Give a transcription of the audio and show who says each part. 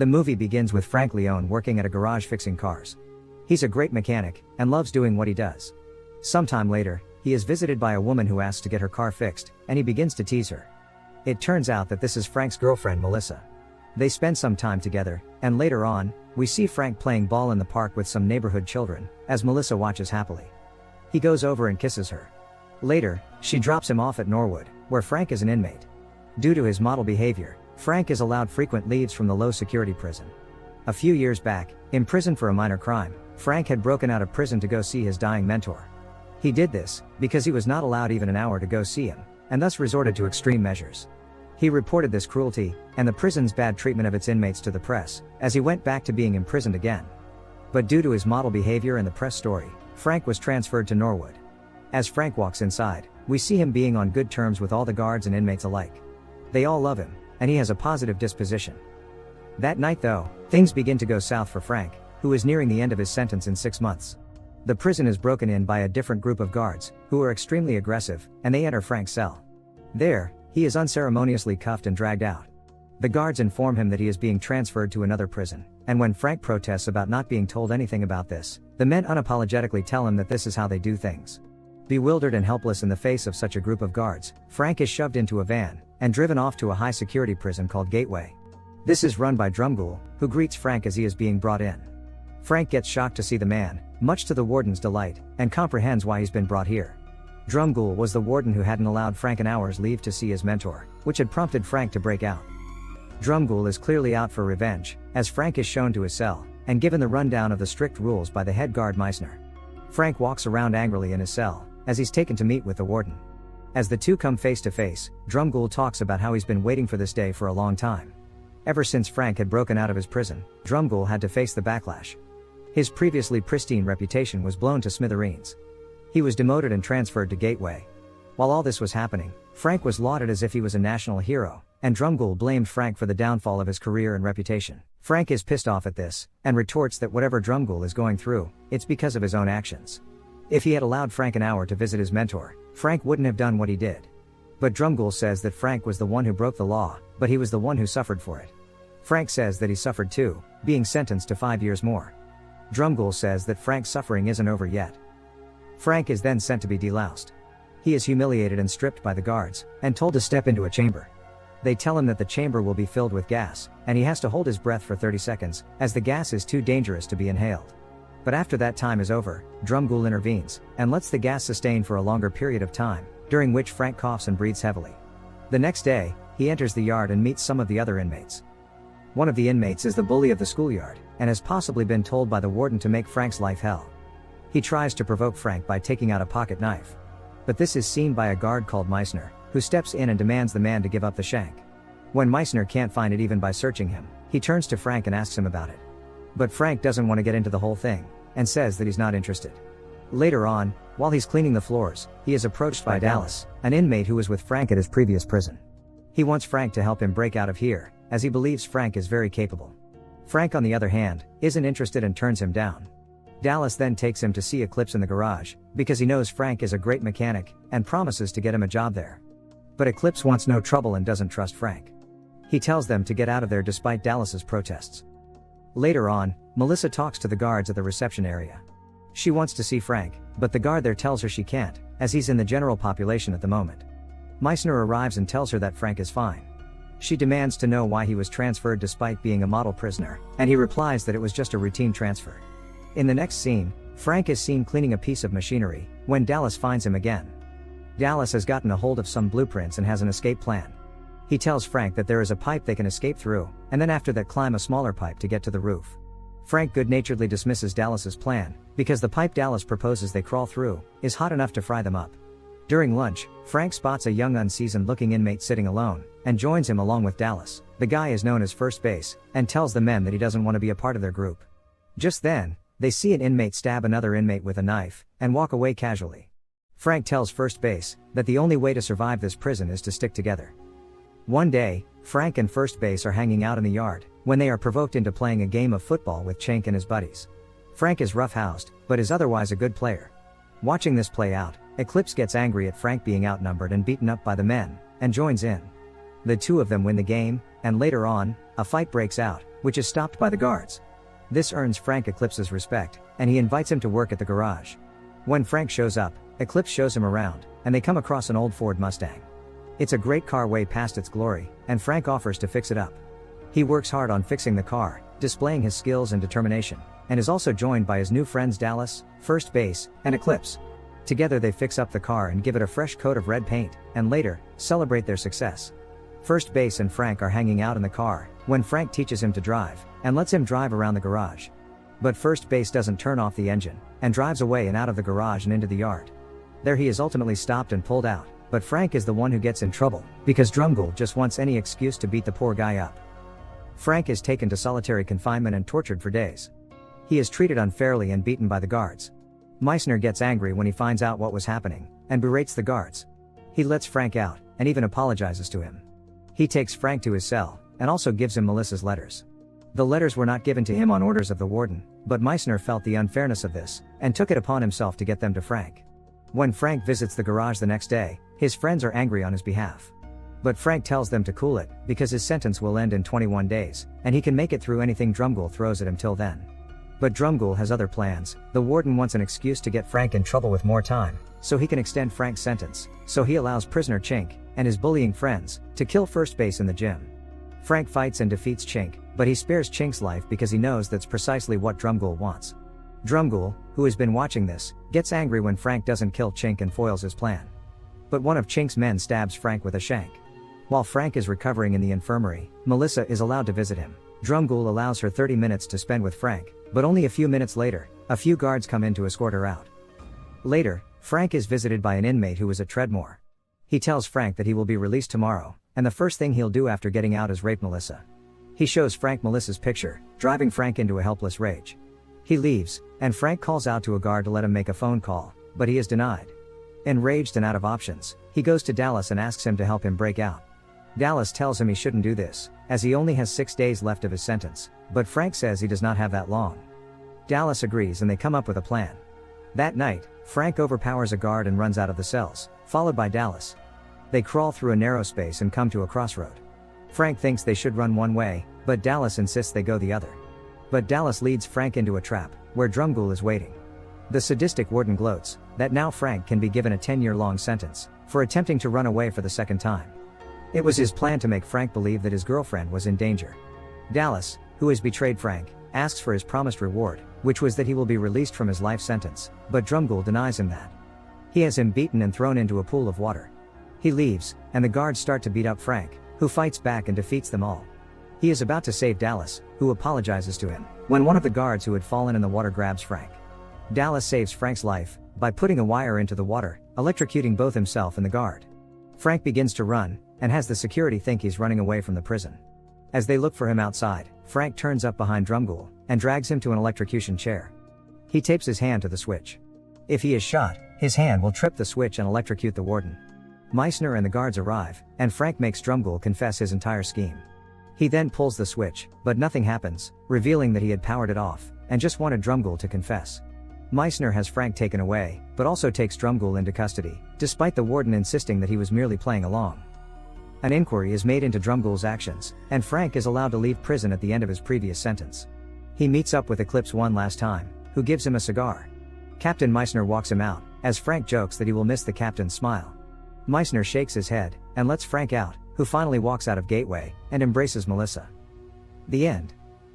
Speaker 1: The movie begins with Frank Leone working at a garage fixing cars. He's a great mechanic, and loves doing what he does. Sometime later, he is visited by a woman who asks to get her car fixed, and he begins to tease her. It turns out that this is Frank's girlfriend Melissa. They spend some time together, and later on, we see Frank playing ball in the park with some neighborhood children, as Melissa watches happily. He goes over and kisses her. Later, she drops him off at Norwood, where Frank is an inmate. Due to his model behavior, Frank is allowed frequent leaves from the low-security prison. A few years back, in prison for a minor crime, Frank had broken out of prison to go see his dying mentor. He did this because he was not allowed even an hour to go see him, and thus resorted to extreme measures. He reported this cruelty, and the prison's bad treatment of its inmates to the press, as he went back to being imprisoned again. But due to his model behavior and the press story, Frank was transferred to Norwood. As Frank walks inside, we see him being on good terms with all the guards and inmates alike. They all love him, and he has a positive disposition. That night though, things begin to go south for Frank, who is nearing the end of his sentence in 6 months. The prison is broken in by a different group of guards, who are extremely aggressive, and they enter Frank's cell. There, he is unceremoniously cuffed and dragged out. The guards inform him that he is being transferred to another prison, and when Frank protests about not being told anything about this, the men unapologetically tell him that this is how they do things. Bewildered and helpless in the face of such a group of guards, Frank is shoved into a van, and driven off to a high-security prison called Gateway. This is run by Drumgoole, who greets Frank as he is being brought in. Frank gets shocked to see the man, much to the warden's delight, and comprehends why he's been brought here. Drumgoole was the warden who hadn't allowed Frank an hour's leave to see his mentor, which had prompted Frank to break out. Drumgoole is clearly out for revenge, as Frank is shown to his cell, and given the rundown of the strict rules by the head guard Meissner. Frank walks around angrily in his cell, as he's taken to meet with the warden. As the two come face to face, Drumgoole talks about how he's been waiting for this day for a long time. Ever since Frank had broken out of his prison, Drumgoole had to face the backlash. His previously pristine reputation was blown to smithereens. He was demoted and transferred to Gateway. While all this was happening, Frank was lauded as if he was a national hero, and Drumgoole blamed Frank for the downfall of his career and reputation. Frank is pissed off at this, and retorts that whatever Drumgoole is going through, it's because of his own actions. If he had allowed Frank an hour to visit his mentor, Frank wouldn't have done what he did. But Drumgoole says that Frank was the one who broke the law, but he was the one who suffered for it. Frank says that he suffered too, being sentenced to 5 years more. Drumgoole says that Frank's suffering isn't over yet. Frank is then sent to be deloused. He is humiliated and stripped by the guards, and told to step into a chamber. They tell him that the chamber will be filled with gas, and he has to hold his breath for 30 seconds, as the gas is too dangerous to be inhaled. But after that time is over, Drumgoole intervenes, and lets the gas sustain for a longer period of time, during which Frank coughs and breathes heavily. The next day, he enters the yard and meets some of the other inmates. One of the inmates is the bully of the schoolyard, and has possibly been told by the warden to make Frank's life hell. He tries to provoke Frank by taking out a pocket knife. But this is seen by a guard called Meissner, who steps in and demands the man to give up the shank. When Meissner can't find it even by searching him, he turns to Frank and asks him about it. But Frank doesn't want to get into the whole thing, and says that he's not interested. Later on, while he's cleaning the floors, he is approached by Dallas, an inmate who was with Frank at his previous prison. He wants Frank to help him break out of here, as he believes Frank is very capable. Frank, on the other hand, isn't interested and turns him down. Dallas then takes him to see Eclipse in the garage, because he knows Frank is a great mechanic, and promises to get him a job there. But Eclipse wants no trouble and doesn't trust Frank. He tells them to get out of there despite Dallas's protests. Later on, Melissa talks to the guards at the reception area. She wants to see Frank, but the guard there tells her she can't, as he's in the general population at the moment. Meissner arrives and tells her that Frank is fine. She demands to know why he was transferred despite being a model prisoner, and he replies that it was just a routine transfer. In the next scene, Frank is seen cleaning a piece of machinery, when Dallas finds him again. Dallas has gotten a hold of some blueprints and has an escape plan. He tells Frank that there is a pipe they can escape through, and then after that climb a smaller pipe to get to the roof. Frank good-naturedly dismisses Dallas's plan, because the pipe Dallas proposes they crawl through, is hot enough to fry them up. During lunch, Frank spots a young unseasoned-looking inmate sitting alone, and joins him along with Dallas. The guy is known as First Base, and tells the men that he doesn't want to be a part of their group. Just then, they see an inmate stab another inmate with a knife, and walk away casually. Frank tells First Base that the only way to survive this prison is to stick together. One day, Frank and First Base are hanging out in the yard, when they are provoked into playing a game of football with Cenk and his buddies. Frank is roughhoused, but is otherwise a good player. Watching this play out, Eclipse gets angry at Frank being outnumbered and beaten up by the men, and joins in. The two of them win the game, and later on, a fight breaks out, which is stopped by the guards. This earns Frank Eclipse's respect, and he invites him to work at the garage. When Frank shows up, Eclipse shows him around, and they come across an old Ford Mustang. It's a great car way past its glory, and Frank offers to fix it up. He works hard on fixing the car, displaying his skills and determination, and is also joined by his new friends Dallas, First Base, and Eclipse. Together they fix up the car and give it a fresh coat of red paint, and later, celebrate their success. First Base and Frank are hanging out in the car, when Frank teaches him to drive, and lets him drive around the garage. But First Base doesn't turn off the engine, and drives away and out of the garage and into the yard. There he is ultimately stopped and pulled out, but Frank is the one who gets in trouble, because Drumgoole just wants any excuse to beat the poor guy up. Frank is taken to solitary confinement and tortured for days. He is treated unfairly and beaten by the guards. Meissner gets angry when he finds out what was happening, and berates the guards. He lets Frank out, and even apologizes to him. He takes Frank to his cell, and also gives him Melissa's letters. The letters were not given to him on orders of the warden, but Meissner felt the unfairness of this, and took it upon himself to get them to Frank. When Frank visits the garage the next day, his friends are angry on his behalf. But Frank tells them to cool it, because his sentence will end in 21 days, and he can make it through anything Drumgoole throws at him till then. But Drumgoole has other plans. The warden wants an excuse to get Frank in trouble with more time, so he can extend Frank's sentence, so he allows prisoner Chink, and his bullying friends, to kill First Base in the gym. Frank fights and defeats Chink, but he spares Chink's life because he knows that's precisely what Drumgoole wants. Drumgoole, who has been watching this, gets angry when Frank doesn't kill Chink and foils his plan. But one of Chink's men stabs Frank with a shank. While Frank is recovering in the infirmary, Melissa is allowed to visit him. Drumgoole allows her 30 minutes to spend with Frank, but only a few minutes later, a few guards come in to escort her out. Later, Frank is visited by an inmate who is at Treadmore. He tells Frank that he will be released tomorrow, and the first thing he'll do after getting out is rape Melissa. He shows Frank Melissa's picture, driving Frank into a helpless rage. He leaves, and Frank calls out to a guard to let him make a phone call, but he is denied. Enraged and out of options, he goes to Dallas and asks him to help him break out. Dallas tells him he shouldn't do this, as he only has 6 days left of his sentence, but Frank says he does not have that long. Dallas agrees and they come up with a plan. That night, Frank overpowers a guard and runs out of the cells, followed by Dallas. They crawl through a narrow space and come to a crossroad. Frank thinks they should run one way, but Dallas insists they go the other. But Dallas leads Frank into a trap, where Drumgoole is waiting. The sadistic warden gloats that now Frank can be given a 10-year-long sentence for attempting to run away for the second time. It was his plan to make Frank believe that his girlfriend was in danger. Dallas, who has betrayed Frank, asks for his promised reward, which was that he will be released from his life sentence, but Drumgoole denies him that. He has him beaten and thrown into a pool of water. He leaves, and the guards start to beat up Frank, who fights back and defeats them all. He is about to save Dallas, who apologizes to him, when one of the guards who had fallen in the water grabs Frank. Dallas saves Frank's life by putting a wire into the water, electrocuting both himself and the guard. Frank begins to run, and has the security think he's running away from the prison. As they look for him outside, Frank turns up behind Drumgoole, and drags him to an electrocution chair. He tapes his hand to the switch. If he is shot, his hand will trip the switch and electrocute the warden. Meissner and the guards arrive, and Frank makes Drumgoole confess his entire scheme. He then pulls the switch, but nothing happens, revealing that he had powered it off, and just wanted Drumgoole to confess. Meissner has Frank taken away, but also takes Drumgoole into custody, despite the warden insisting that he was merely playing along. An inquiry is made into Drumgoole's actions, and Frank is allowed to leave prison at the end of his previous sentence. He meets up with Eclipse one last time, who gives him a cigar. Captain Meissner walks him out, as Frank jokes that he will miss the captain's smile. Meissner shakes his head, and lets Frank out, who finally walks out of Gateway, and embraces Melissa. The end.